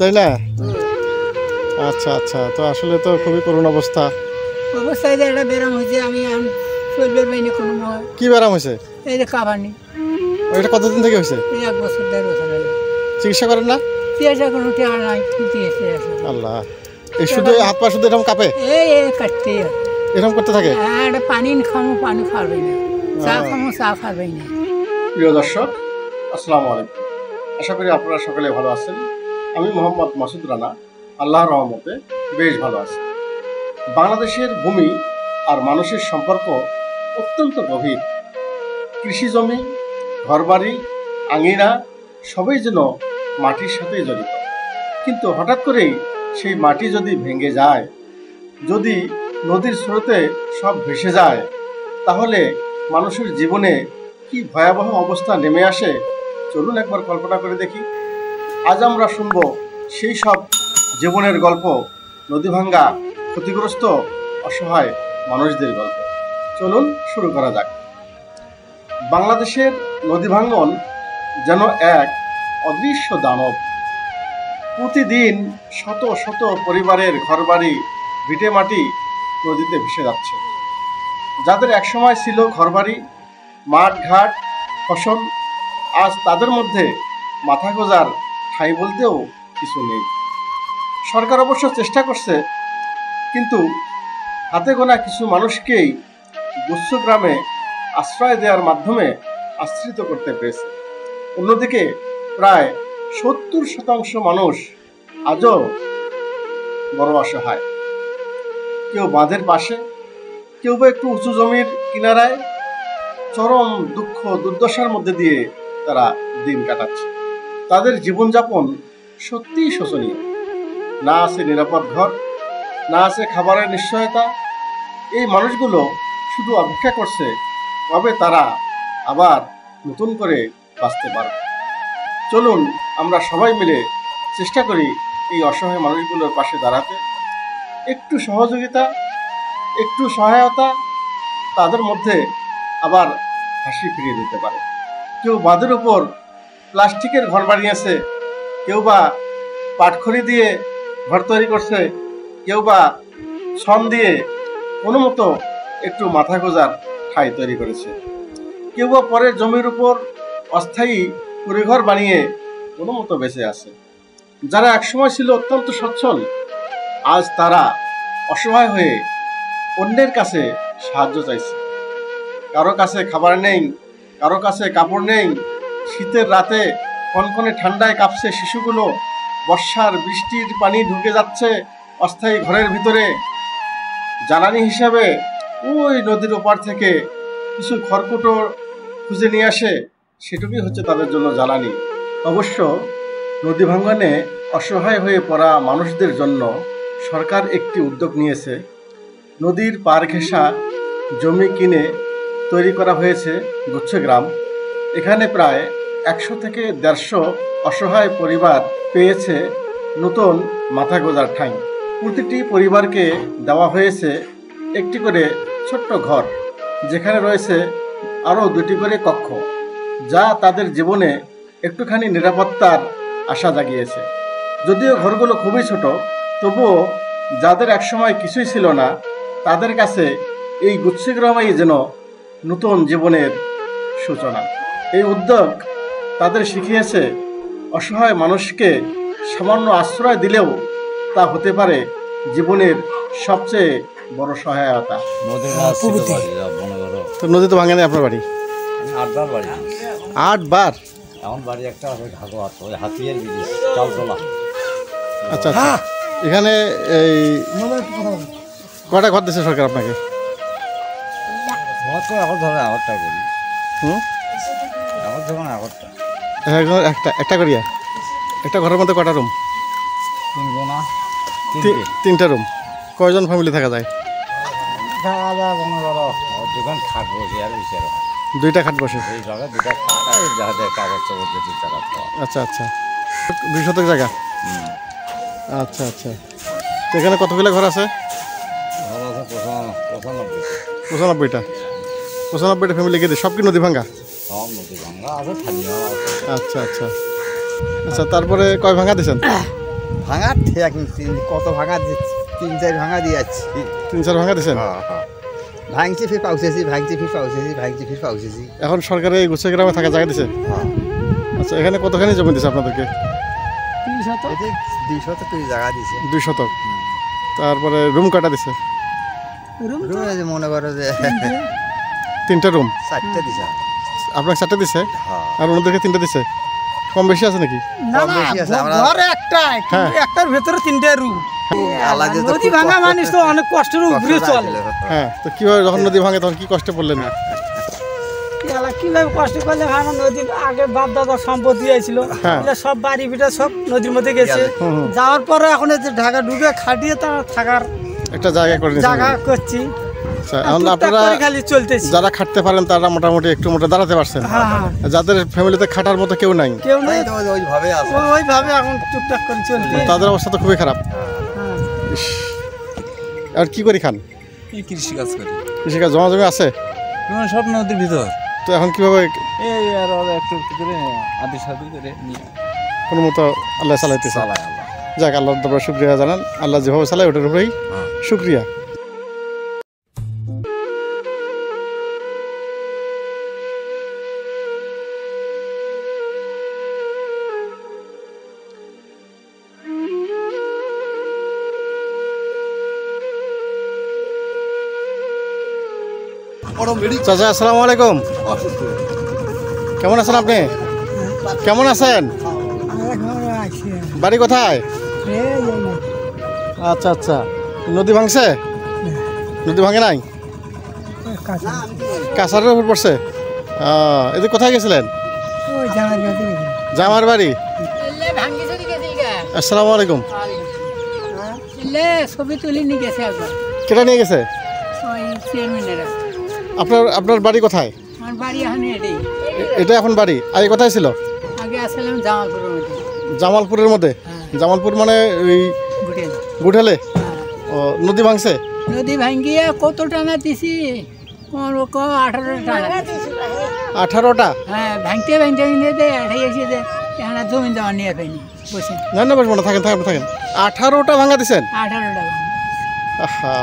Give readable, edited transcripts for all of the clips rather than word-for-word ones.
তাই না? আচ্ছা আচ্ছা, তো আসলে তো খুবই করুণ অবস্থা। অবস্থায় যে একটা ব্যারাম হয়েছে, আমি চলবে বাইনে কোনো নয়। কি ব্যারাম হয়েছে? এই যে কাবানি, ওইটা কতদিন থেকে হয়েছে? এই 1 বছর 1.5 বছর হলো। চিকিৎসা করেন না? চিকিৎসা কোনো টিয়া নাই, চিকিৎসা আছে। আল্লাহ, এই শুধু হাত পা শুধু এরকম কাঁপে? এই কাটতে এরকম করতে থাকে? একটা পানি খামো, পানি খাবেই না, চা খামো, চা খাবেই না। প্রিয় দর্শক, আসসালামু আলাইকুম। আশা করি আপনারা সকলে ভালো আছেন। আমি মোহাম্মদ মাসুদ রানা, আল্লাহর রহমতে বেশ ভালো আছি। বাংলাদেশের ভূমি আর মানুষের সম্পর্ক অত্যন্ত গভীর। কৃষি জমি, ঘরবাড়ি, আঙিনা সবই যেন মাটির সাথেই জড়িত। কিন্তু হঠাৎ করেই সেই মাটি যদি ভেঙে যায়, যদি নদীর স্রোতে সব ভেসে যায়, তাহলে মানুষের জীবনে কি ভয়াবহ অবস্থা নেমে আসে, চলুন একবার কল্পনা করে দেখি। আজ আমরা শুনব সেই সব জীবনের গল্প, নদী ভাঙ্গা, ক্ষতিগ্রস্ত, অসহায় মানুষদের গল্প। চলুন শুরু করা যাক। বাংলাদেশের নদী ভাঙ্গন যেন এক অদৃশ্য দানব। প্রতিদিন শত শত পরিবারের ঘরবাড়ি, ভিটেমাটি নদীতে ভেসে যাচ্ছে। যাদের একসময় ছিল ঘরবাড়ি, মাঠ ঘাট, ফসল, আজ তাদের মধ্যে মাথা গোঁজার ঠাঁই বলতেও কিছু নেই। সরকার অবশ্য চেষ্টা করছে, কিন্তু হাতে গোনা কিছু মানুষকেই গুচ্ছগ্রামে আশ্রয় দেওয়ার মাধ্যমে আশ্রিত করতে পেরেছে। অন্যদিকে প্রায় 70% মানুষ আজও বড় অসহায়। কেউ বাঁধের পাশে, কেউ বা একটু উঁচু জমির কিনারায় চরম দুঃখ দুর্দশার মধ্যে দিয়ে তারা দিন কাটাচ্ছে। তাদের জীবনযাপন সত্যিই শোচনীয়। না আছে নিরাপদ ঘর, না আছে খাবারের নিশ্চয়তা। এই মানুষগুলো শুধু অপেক্ষা করছে কবে তারা আবার নতুন করে বাঁচতে পারবে। চলুন আমরা সবাই মিলে চেষ্টা করি এই অসহায় মানুষগুলোর পাশে দাঁড়াতে। একটু সহযোগিতা, একটু সহায়তা তাদের মধ্যে আবার হাসি ফিরিয়ে দিতে পারে। কেউ বাঁধের উপর প্লাস্টিকের ঘর বানিয়েছে, কেউ বা পাটখড়ি দিয়ে ঘর তৈরি করছে, কেউ বা ছন দিয়ে কোনো মতো একটু মাথা গোঁজার ঠাঁই তৈরি করেছে, কেউ বা পরের জমির উপর অস্থায়ী পরিঘর বানিয়ে কোনো মতো বেঁচে আছে। যারা একসময় ছিল অত্যন্ত সচ্ছল, আজ তারা অসহায় হয়ে অন্যের কাছে সাহায্য চাইছে। কারো কাছে খাবার নেই, কারো কাছে কাপড় নেই। শীতের রাতে কনকনে ঠান্ডায় কাঁপছে শিশুগুলো। বর্ষার বৃষ্টির পানি ঢুকে যাচ্ছে অস্থায়ী ঘরের ভিতরে। জ্বালানি হিসাবে ওই নদীর ওপার থেকে কিছু খড়কুটো খুঁজে নিয়ে আসে, সেটুকুই হচ্ছে তাদের জন্য জ্বালানি। অবশ্য নদী ভাঙ্গনে অসহায় হয়ে পড়া মানুষদের জন্য সরকার একটি উদ্যোগ নিয়েছে। নদীর পার ঘেঁষা জমি কিনে তৈরি করা হয়েছে গুচ্ছগ্রাম। এখানে প্রায় 100 থেকে 150 অসহায় পরিবার পেয়েছে নতুন মাথা গোঁজার ঠাঁই। প্রতিটি পরিবারকে দেওয়া হয়েছে একটি করে ছোট্ট ঘর, যেখানে রয়েছে আরও 2টি করে কক্ষ, যা তাদের জীবনে একটুখানি নিরাপত্তার আশা জাগিয়েছে। যদিও ঘরগুলো খুবই ছোট, তবুও যাদের একসময় কিছুই ছিল না, তাদের কাছে এই গুচ্ছগ্রামই যেন নতুন জীবনের সূচনা। এই উদ্যোগ তাদের শিখিয়েছে অসহায় মানুষকে সামান্য আশ্রয় দিলেও তা হতে পারে জীবনের সবচেয়ে বড় সহায়তা। তো নদী তো ভাঙে না আপনার বাড়ি? 8 বার বাড়ি। 8 বার? এমন বাড়ি একটা আছে ঘাগোয়াত, ওই হাতিয়ার ব্রিজ, চালতলা। আচ্ছা আচ্ছা, এখানে এই কটা ঘর দিয়েছে সরকার আপনাকে? ঘর তো এখন ধরে আগরটা করি। এখন ধরুন আগরটা একটা করিয়া একটা ঘরের মধ্যে কটা রুম? 3 গোনা, 3টে রুম। কয়জন ফ্যামিলি থাকা যায়? থাকা যায় কোনো ধরো দোকান খাট বসে আর বেশি আর 2টা খাট বসে। এই জায়গায় 2টা খাট আর যা যা কাগজ টাগজ দিয়ে 2 টাকা খাওয়া। আচ্ছা আচ্ছা, 2 শতক জায়গা। আচ্ছা আচ্ছা, তো এখানে কতগুলো ঘর আছে? ঘর আছে 95টা। 95টা ফ্যামিলি গেছে, সব কি নদী ভাঙ্গা? সব নদী ভাঙ্গা আছে, স্থানীয় আছে। আচ্ছা আচ্ছা আচ্ছা, তারপরে কয় ভাঙ্গা দিয়েছেন? ভাঙা ঠিক কত ভাঙা দিচ্ছি 3-4 ভাঙা দিয়ে যাচ্ছি 3-4 ভাঙা দিয়েছেন? ভাঙছি ফির পাউছেছি ভাঙছি ফির পাউছেছি ভাঙছি ফির পাউছেছি। এখন সরকারে এই গুছে গ্রামে থাকা জায়গা দিছে? আচ্ছা, এখানে কতখানি জমি দিছে আপনাদেরকে? 200 জায়গা দিছে। 2 শতক। তারপরে রুম কাটা দিছে? রুম রুমে যে মনে করো যে 3টা রুম? 4টা দিছে। আপনাকে 4টা দিছে হ্যাঁ আর ওনাদেরকে 3টা দিছে? কম বেশি আছে নাকি? না কম না, বেশি আছে, আমরা- ঘর একটাই, কিন্তু হ্যাঁ। একটার ভেতরে 3টে রুম। আলাদা তো নদী খুব ভাঙা কষ্ট- মানুষ তো অনেক কষ্টের উপরে কষ্ট চলে। লাগছিল। হ্যাঁ, তো কিভাবে যখন নদী ভাঙে তখন কি কষ্টে পড়লেন? কিভাবে কষ্ট করলে আমার নদীর আগে বাপ দাদা সম্পত্তি হয়েছিল, হ্যাঁ। এগুলো সব বাড়ি ভিটা সব নদীর মধ্যে গেছে। হুম, হুম। যাওয়ার পরে এখন এই যে ঢাকা ডুবে খাটিয়ে তার থাকার একটা জায়গা করে নিয়েছেন? জায়গা করছি। আচ্ছা, এখন টুকটাক আপনারা করে খালি চলতেছি। যারা খাটতে পারেন তারা মোটামুটি একটু মোটা দাঁড়াতে পারছেন। হ্যাঁ হ্যাঁ, যাদের ফ্যামিলিতে খাটার মতো কেউ নাই কেউ নেই, এই তো ওইভাবে আছে। ওইভাবে এখন টুকটাক করে চলতে। তাদের অবস্থা তো খুবই খারাপ। হ্যাঁ। ইস। আর কি করে খান? এই কৃষি কাজ করি কৃষিকাজ জমা জমি আছে? সব নদীর ভিতর তো এখন কিভাবে এই আর ওরা একটু একটু করে আদি সাদি করে নিয়ে কোনো মতো আল্লাহ চালাইতেছে? চালায় আল্লাহ। যাক, আল্লাহর দরবারে শুক্রিয়া জানান। আল্লাহ যেভাবে চালায় ওটার উপরেই হ্যাঁ। শুক্রিয়া। চাচা, আসসালামু আলাইকুম। কেমন আছেন আপনি? কেমন আছেন? বাড়ি কোথায়? আচ্ছা আচ্ছা, নদী ভাঙছে? নদী ভাঙে নাই? কাছারের উপর পড়ছে? এদিকে কোথায় গেছিলেন? জামার বাড়ি। আসসালামু আলাইকুম। ছবি তুলি নিয়ে গেছে একবার কেটা নিয়ে গেছে? ওই চেয়ারম্যানেরা। আপনার বাড়ি কোথায়? আমার বাড়ি এখন এটাই। এটা এখন বাড়ি? আগে কোথায় ছিল? আগে আসলাম জামালপুরের মধ্যে। জামালপুরের মধ্যে? হ্যাঁ। জামালপুর মানে ওই গুটেল। গুঠালে? হ্যাঁ। ও, নদী ভাঙছে? নদী ভাঙ্গিয়ে কত টানা দিছি? 18 টানা। 18টা? হ্যাঁ, ভাঙতে ভাঙতে ভাঙতে দে এসে দে এখানে জমি দেওয়া নিয়ে পাইনি বসে। না না, বসবো না, থাকেন থাকেন থাকেন। 18টা ভাঙা দিছেন? 18 টাকা। আহা,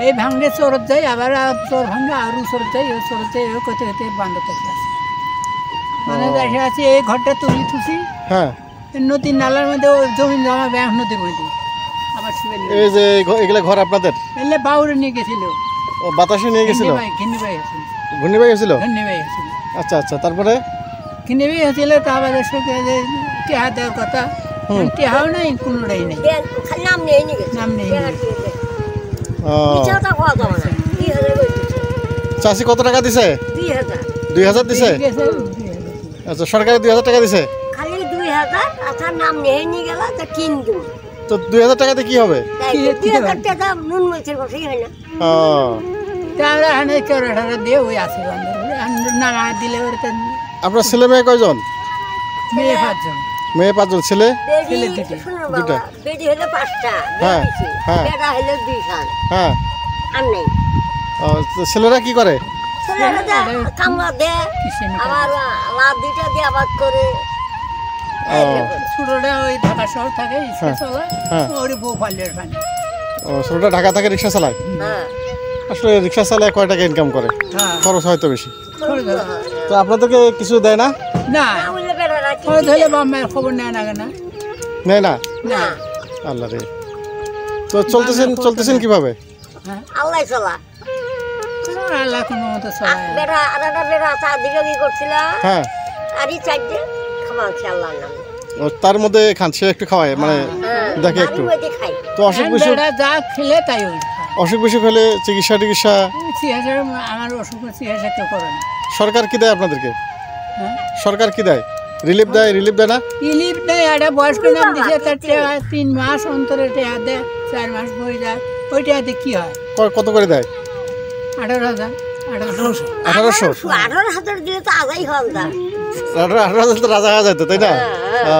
এই ভাঙলে চোরত যাই, আবার চোর ভাঙলে আরও চোরত যাই, ও চোরত যাই, ও করতে করতে বান্ধ থেকে আছে। মানে দেখা আছে এই ঘরটা তুলি থুছি, হ্যাঁ। এই নদীর নালার মধ্যে ওই জমি জমা ব্যাংক নদীর মধ্যে আবার শুয়ে নিয়ে এই যে এগুলা ঘর আপনাদের? এলে বাউরে নিয়ে গেছিল। ও, বাতাসে নিয়ে গেছিল? ঘিন্নি ভাই হয়েছিল। ঘূর্ণিবাই হয়েছিল? ঘিন্নি ভাই হয়েছিল। আচ্ছা আচ্ছা, তারপরে? ঘিন্নি ভাই হয়েছিল, তারপর টেহা দেওয়ার কথা, টেহাও নাই, কোনোটাই নেই, নাম নেই নাকি নাম নেই। ও, মিছাটা খাওয়া যাবে না 2000 করে দিচ্ছে চাষি কত টাকা দিছে? 2000 2000 দিছে? গেছে, আচ্ছা, সরকারে 2000 টাকা দিছে? খালি 2000 আচ্ছা নাম নেই নিয়ে গেল তা কিনবো তো 2000 টাকাতে কি হবে? তাই কি- কি 2000 টাকা নুন মরিচের বসেই হয় না ও, তারা এখানে চোরাটা দিয়ে ওই আছে না না দিলে ওর তো আপনার ছেলে মেয়ে কয়জন? মেয়ে 5 জন। মেয়ে 5 জন, ছেলে? ছেলে বেডি দুটো। শুনুন দুটো। বাবা বেডি হলো 5টা হ্যাঁ, হ্যাঁ। বেটা হলো 2 খান হ্যাঁ। আর নেই ও, তো ছেলেরা কি করে? ছেলেরা যা কামলা দে কিসের কাজ? আবার লাভ দুইটা দিয়ে আবাদ করে ও, ছোটটা ওই ঢাকা শহর থাকে, ইসে চলায়, হ্যাঁ। ওর বউ পালিয়ে পানি। ও, ছোটটা ঢাকা থেকে রিক্সা চালায়? হ্যাঁ আসলে রিক্সা চালায় কয় টাকা ইনকাম করে? হ্যাঁ, খরচ হয়তো বেশি। ছোট। তো আপনাদেরকে কিছু দেয় না? না, তাহলে বেটারা কি ওই ধরলে বাম্মার খবর নেয় না কেন? নেয় না? না আল্লাহ রে। তো চলতেছেন কিভাবে? হ্যাঁ, আল্লাহ চলা আল্লাহ কোনো মতো চলায়। বেটা আলাদা বেটা চার দিকে কি করছিল হ্যাঁ। আর এই চারটে খাওয়াচ্ছে আল্লাহর নামে ও, তার মধ্যে খান, সে একটু খাওয়ায়, মানে হ্যাঁ দেখে একটু। বাড়ির মধ্যে খাই তো অসুখ বিসুখ বেড়া যা খেলে তাই ওই খায়। অসুখ বিসুখ হলে চিকিৎসা টিকিৎসা চিকিৎসা আমার অসুখ চিকিৎসা কেউ করে না। সরকার কি দেয় আপনাদেরকে? হ্যাঁ, সরকার কি দেয়? রিলিফ দেয় না? ইলিপ দেয়, একটা বয়স্ক নাম দিছে, তার টেহা 3 মাস অন্তরে টেহা দেয়, 4 মাস বই যায়, ওই টেহাতে কি হয়? কত করে দেয়? 18,000 1800। 1800? 18,000 দিলে তো আজাই হল না 18,000 তো রাজা হওয়া যেত, তাই না? ও,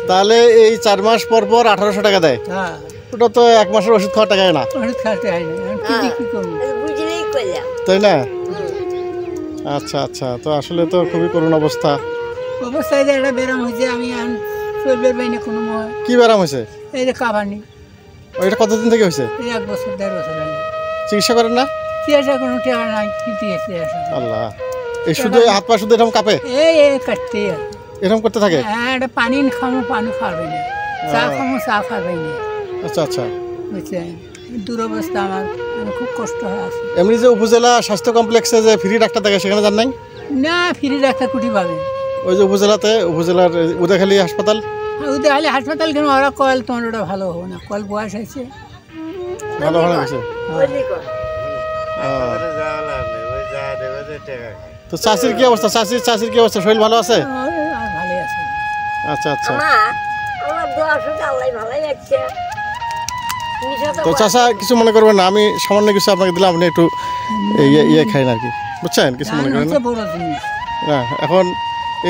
তাহলে এই 4 মাস পর পর 1800 টাকা দেয়। হ্যাঁ, ওটা তো 1 মাসের ওষুধ খাওয়ার টাকায় না, ওষুধ খাওয়াতে হয় না, আমি কি দিয়ে কি করবো? বুঝলেই করলাম তাই না? আচ্ছা আচ্ছা, তো আসলে তো খুবই করুণ অবস্থা। অবস্থায় যে একটা বেরাম হয়েছে, আমি চলবে বাইনে কোনো ময় কি ব্যারাম হয়েছে? এই যে কাবানি এটা কতদিন থেকে হয়েছে? এই 1 বছর 1.5 বছর হলো চিকিৎসা করেন না? চিকিৎসা কোনো টাকা নাই কি দিয়েছে আল্লাহ, এই শুধু এই হাত পা শুধু এরকম কাঁপে, এই কাটতে এরকম করতে থাকে? হ্যাঁ এটা পানি খামো পানি খাবে না চা খামো চা খাবে না আচ্ছা আচ্ছা। বুঝছেন দুরবস্থা আমার আমি খুব কষ্ট হয়ে আছে এমনি যে উপজেলা স্বাস্থ্য কমপ্লেক্সে যে ফ্রি ডাক্তার থাকে সেখানে যান নাই? না ফ্রি ডাক্তার কুটি পাবেন ওই যে উপজেলার উদয়খালী হাসপাতাল, ওদের হলে হাসপাতাল কেন ওরা কল তোমার ওটা ভালো হবো না কল বয়স হয়েছে ভালো ভালো গেছে। তো চাষির কি অবস্থা? চাষির কি অবস্থা? শরীর ভালো আছে? আর ভালোই আছে আচ্ছা আচ্ছা। আমার দোয়া শুধু আল্লাহ ভালোই আছে তো চাষা কিছু মনে করবেন না, আমি সামান্য কিছু আপনাকে দিলাম, আপনি একটু ইয়ে খাইন আর কি, বুঝছেন? কিছু মনে করবেন না। বড় জিনিস হ্যাঁ, এখন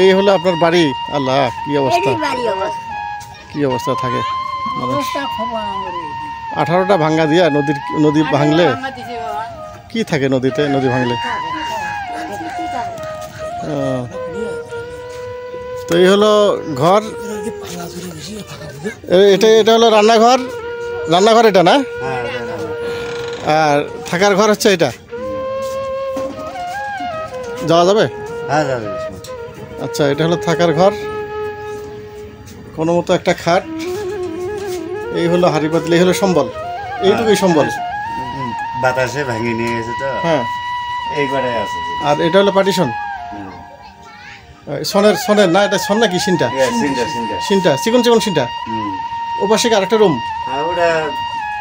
এই হলো আপনার বাড়ি। আল্লাহ, কি অবস্থা, এরই বাড়ি অবস্থা কি অবস্থা থাকে মানুষ। অবস্থা খবর আমার এই। 18টা ভাঙ্গা দিয়া নদী ভাঙলে ভাঙা দিছে বাবা। কি থাকে নদীতে? নদী ভাঙলে তো এই হলো ঘর, এটা হলো রান্নাঘর এটা না? আর থাকার ঘর হচ্ছে এটা। যাওয়া যাবে? হ্যাঁ যাবে। আচ্ছা, এটা হলো থাকার ঘর, কোনো মতো একটা খাট, এই হলো হাঁড়ি পাতিল, এই হলো সম্বল, এইটুকুই সম্বল। বাতাসে ভাঙিয়ে নিয়ে গেছে তো, হ্যাঁ। এই ঘরে আছে। আর এটা হলো পার্টিশন, সনের না, এটা সন নাকি সিনটা? সিনটা চিকন সিনটা। ও পাশে আরেকটা রুম, ওটা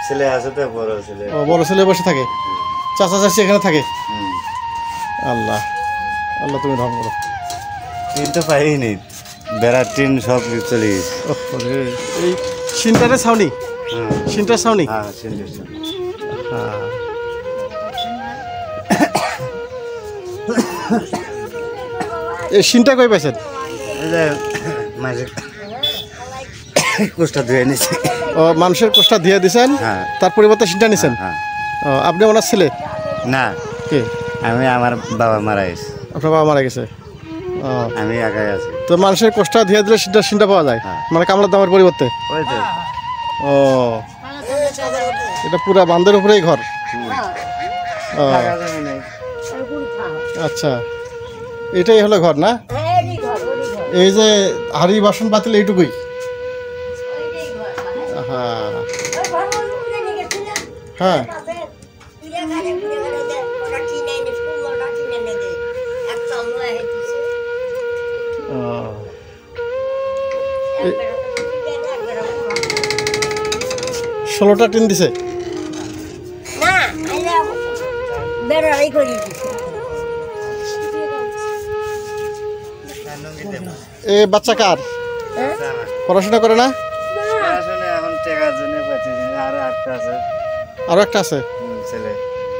ছেলে আছে তো, বড় ছেলে। ও বড় ছেলে বসে থাকে, চাচা চাচি এখানে থাকে। আল্লাহ আল্লাহ, তুমি রহম করো। টিন তো পাইনি, বেড়ার টিন সব চলে গেছে। এই সিনটারে ছাউনি, সিনটার ছাউনি। হ্যাঁ, সিনটার ছাউনি। হ্যাঁ। এই সিনটা কই পাইছেন? এই যে মাঝে কোষ্টা ধুয়ে নিছি। ও, মানুষের কোষ্টা দিয়ে দিছেন, হ্যাঁ। তার পরিবর্তে সিনটা নিছেন। হ্যাঁ। ও, আপনি ওনার ছেলে? না, কে? আমার বাবা মারা গেছে। আপনার বাবা মারা গেছে। ও, আমি একাই আছি। তো মানুষের কোষ্টা দিয়ে দিলে সিনটা পাওয়া যায়, হ্যাঁ। মানে কামলার দামের পরিবর্তে। ওই তো। ও, এটা পুরা বান্ধের উপরেই ঘর। ও, আচ্ছা, এটাই হলো ঘর না? এই যে হাড়ি বাসন পাতিল এইটুকুই। হ্যাঁ হ্যাঁ। ও, 16টা টিন দিছে। না বেড়াই করি দিছে এ বাচ্চা কার? পড়াশোনা করে না? আসলে এখন টাকার জন্য পাচ্ছি না, আরো একটা আছে। আরো একটা আছে, ছেলে।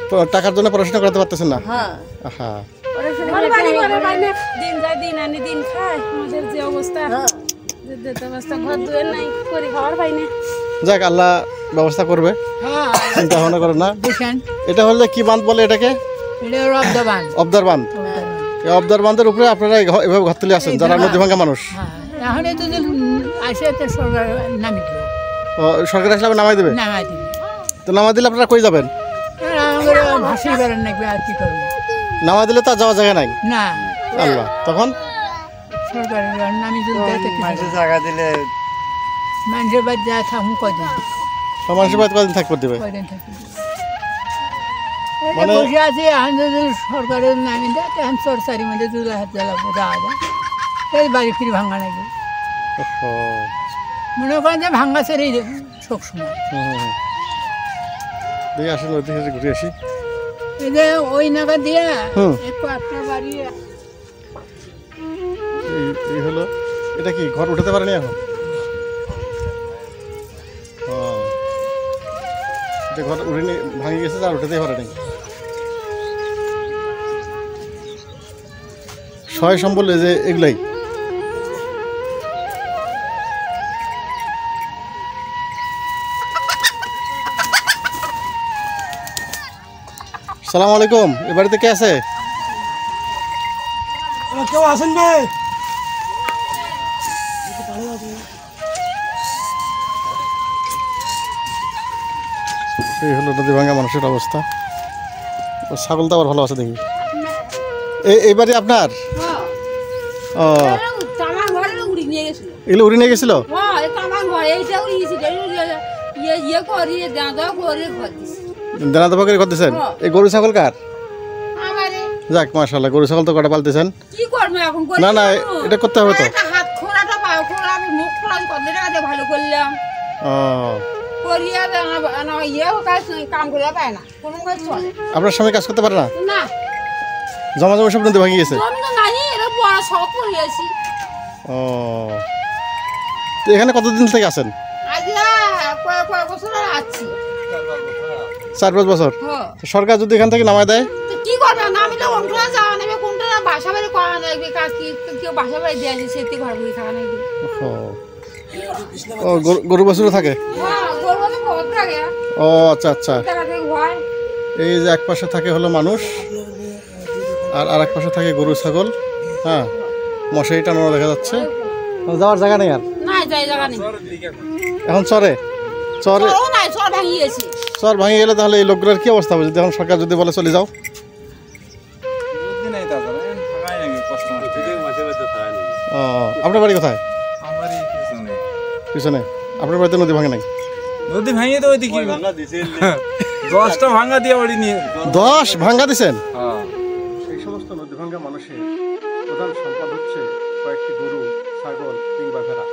তো টাকার জন্য পড়াশোনা করতে পারতেছেন না? হ্যাঁ হ্যাঁ। দিন যায় দিন আনি দিন খায়, আমাদের যে অবস্থা, যে অবস্থা, ঘর দুয়ার নাই, করে খাওয়ার পাই না। যাক, আল্লাহ ব্যবস্থা করবে, হ্যাঁ চিন্তা ভাবনা করেন না। দেখেন এটা হলে কি বাঁধ বলে এটাকে? এটা রব্দবান অবদার বাঁধ। এই অবদার বাঁধের উপরে আপনারা এভাবে ঘর তুলে আসেন, যারা নদী ভাঙ্গা মানুষ। হ্যাঁ এখন এই যদি আসে তো সরকার নামি দেবে, ও, সরকার আসলে নামাই দেবে? নামাই দিবে। তো নামাই দিলে আপনারা কই যাবেন? আমাদের ভাসি বেড়ান নাকবে, আর কি করবে? নামাই দিলে তো আর যাওয়া জায়গা নাই। না আল্লাহ, তখন সরকারের নামি যদি দেয় তো মানুষের জায়গা দিলে মানুষের বাদ যায় থাকুন কদিন, মানুষের বাড়িতে কদিন থাকতে দেবে? কদিন থাকি মানে- বসে আছে। এখন যদি সরকারের নামি দেয় তখন সরকারি মধ্যে যদি হাত জ্বালাবো যাওয়া যায়, এই বাড়ি ফিরে ভাঙা নাকি ওহো। মনে করেন যে ভাঙা ছেড়েই শোক সময়। দেখি আসেন, ওই দিকে ঘুরে আসি। এই যে ওই নাগা দিয়ে হুম। একটু আপনার বাড়ি এই হলো, এটা কি ঘর উঠাতে পারেনি এখন? এটা ঘর উঠেনি, ভাঙে গেছে, আর উঠাতেই পারেনি। সয় সম্বল এই যে এগুলাই। সালাম আলাইকুম, এ বাড়িতে কে আছে? কেউ আসেন ভাই? এই হলো নদী ভাঙা মানুষের অবস্থা। ও ছাগল তো আবার ভালো আছে দেখি। এইবারই আপনার ও আমার ঘরে উড়ি নিয়ে গেছিল। এগুলো উড়ে নিয়ে গেছিল? হ্যাঁ, আমার ঘরে এইটা উড়িয়েছিল, ইয়ে করি দাঁদা করে ঘর দিছি। দানা দাবা করে করতেছেন? এই গরু ছাগল কার? আমারে যাক মাশাআল্লাহ, গরু ছাগল তো কটা পালতেছেন। কি করবো এখন? না না, এটা করতে হবে তো। একটা হাত খোলাটা পাও খোলা, আমি মুখ খোলা কত টাকা ভালো করলাম ও করিয়া ইয়েও কাজ কাম করে পায় না, কোনো কাজ চলে আপনার স্বামী কাজ করতে পারে না? না। জমা জমা সব নদী ভাঙিয়ে গেছে। জমি তো নাই, এরা বড় শখ করিয়েছি। ও তো এখানে কতদিন থেকে আছেন? আজ কয়েক বছর আর আছি। 4-5 বছর। হ্যাঁ, সরকার যদি এখান থেকে নামায় দেয়? তো কি করবে? না আমি তো কোনটা যাওয়া নেবে, কোনটা বাসা বাড়ি করা নেবে, কাজ কি কেউ বাসা বাড়ি দেওয়া নেই, সেটি ঘর বই থাকা নেবে। ও গরু বাছুরও থাকে? হ্যাঁ, গরু তো বহুত থাকে। ও আচ্ছা আচ্ছা। টাকা থেকে ভয়। এই যে এক পাশে থাকে হলো মানুষ, আর এক পাশে থাকে গরু ছাগল। হ্যাঁ, মশারি টানানো দেখা যাচ্ছে। যাওয়ার জায়গা নেই আর? না, যাই জায়গা নেই। এখন চরে চরও নাই, চর ভাঙিয়েছি। চর ভাঙিয়ে গেলে তাহলে এই লোকগুলোর কি অবস্থা হবে যদি এখন সরকার যদি বলে চলে যাও? বুদ্ধি নেই তাছাড়া থাকাই নাকি কষ্ট নষ্ট। ও আপনার বাড়ি কোথায়? আমার এই পিছনে পিছনে? আপনার বাড়িতে নদী ভাঙে নাই? নদী ভাঙিয়ে তো ওইদিকে 10টা ভাঙা দিয়ে বাড়ি নিয়ে 10 ভাঙ্গা দিছেন? হ্যাঁ। এই সমস্ত নদী ভাঙ্গা মানুষের প্রধান সম্পদ হচ্ছে কয়েকটি গরু, ছাগল কিংবা ভেড়া।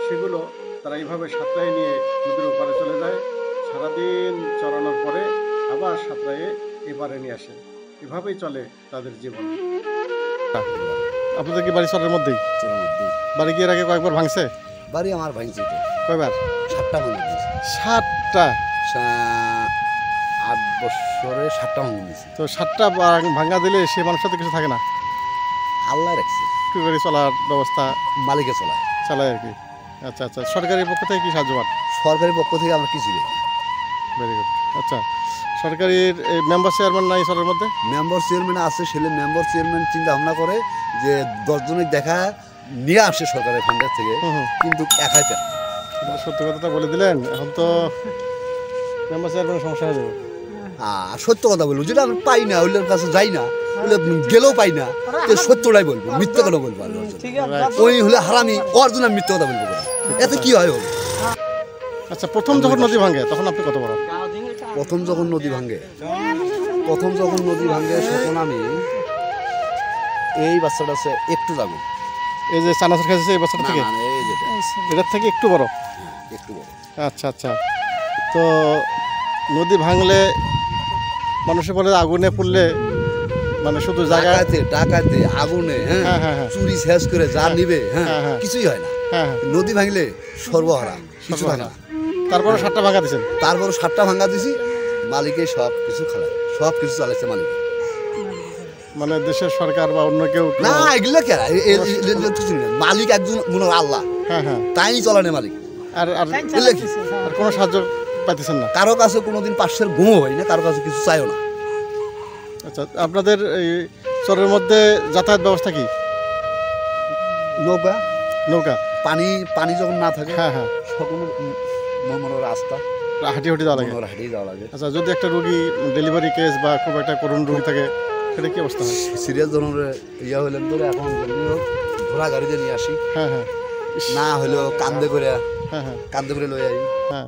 সেগুলো তারা এইভাবে সাঁতরাই নিয়ে নদীর ওপারে চলে যায়, সারাদিন চড়ানোর পরে আবার সাঁতরাইয়ে এপারে নিয়ে আসে। এভাবেই চলে তাদের জীবন। আপনাদের কি বাড়ি চরের মধ্যেই? বাড়ি কি এর আগে কয়েকবার ভাঙছে? বাড়ি আমার ভাঙছে তো কয়বার? 7টা ভাঙে দিয়েছে। 7টা? 8 বছরে 7টা ভাঙে দিয়েছে। তো 7টা ভাঙ্গা দিলে সে মানুষের তো কিছু থাকে না? আল্লাহ রাখছে, কি করে চলার ব্যবস্থা মালিকে চলায়। চালায় আর কি। আচ্ছা আচ্ছা, সরকারি পক্ষ থেকে কি সাহায্য পান? সরকারি পক্ষ থেকে আমরা কিছু নেই। Very good. আচ্ছা, সরকারির মেম্বার চেয়ারম্যান নাই চরের মধ্যে? মেম্বার চেয়ারম্যান আছে, সেলে মেম্বার চেয়ারম্যান চিন্তা ভাবনা করে যে 10 জনের দেখা নিয়ে আসে সরকারের ফান্ডের থেকে, কিন্তু একাই পেন। সত্য কথাটা বলে দিলেন, এখন তো মেম্বার চেয়ারম্যানের সমস্যা হয়ে যাবে। সত্য কথা বলবো, যেটা আমি পাই না ওইগুলোর কাছে যাই না, ওইগুলো গেলেও পাই না, তো সত্যটাই বলবো, মিথ্যে কেন বলবো? ওই হলে হারামি, ওর জন্য আমি মিথ্যে কথা বলবো কেন? এতে কি হয়? আচ্ছা, প্রথম যখন নদী ভাঙে তখন আপনি কত বড়? প্রথম যখন নদী ভাঙে তখন আমি এই বাচ্চাটা আছে একটু যাবো, এই যে চানাচুর খাইছে এই বছর থেকে? এই যেটা এটার থেকে একটু বড়? একটু বড়। আচ্ছা আচ্ছা। তো নদী ভাঙলে মানুষের বলে আগুনে পুড়লে মানে শুধু জায়গায় ডাকাতে আগুনে, হ্যাঁ হ্যাঁ হ্যাঁ চুরি শেষ করে যা নিবে, হ্যাঁ, হ্যাঁ। কিছুই হয় না। হ্যাঁ হ্যাঁ, নদী ভাঙলে সর্বহারা, কিছু থাকে না। তারপরে 7টা ভাঙা দিয়েছেন? তারপর 7টা ভাঙা দিছি, মালিকে সব কিছু খালায়, সব কিছু চালাচ্ছে মালিকে। মানে দেশের সরকার বা অন্য কেউ? না, এগুলো কে মালিক একজন মনে হয় আল্লাহ, হ্যাঁ হ্যাঁ। তাই চলানে মালিক। আর আর এগুলো কি? আর কোনো সাহায্য পাইতেছেন না? কারো কাছে কোনোদিন পাশের ঘুমও হয় না, কারো কাছে কিছু চাইও না। আচ্ছা, আপনাদের এই চরের মধ্যে যাতায়াত ব্যবস্থা কি? নৌকা, নৌকা? পানি যখন না থাকে, হ্যাঁ হ্যাঁ, সকল মনে রাস্তা হাঁটি হাঁটি যাওয়া লাগে? হাঁটিয়ে যাওয়া লাগে। আচ্ছা, যদি একটা রোগী ডেলিভারি কেস বা খুব একটা করুণ রোগী থাকে, সেটা কি অবস্থা হয়? সিরিয়াস ধরনের ইয়া হইলেন ধরে এখন ঘোড়া গাড়িতে নিয়ে আসি, হ্যাঁ হ্যাঁ, না হলেও কান্দে করে হ্যাঁ হ্যাঁ লই আই। হ্যাঁ।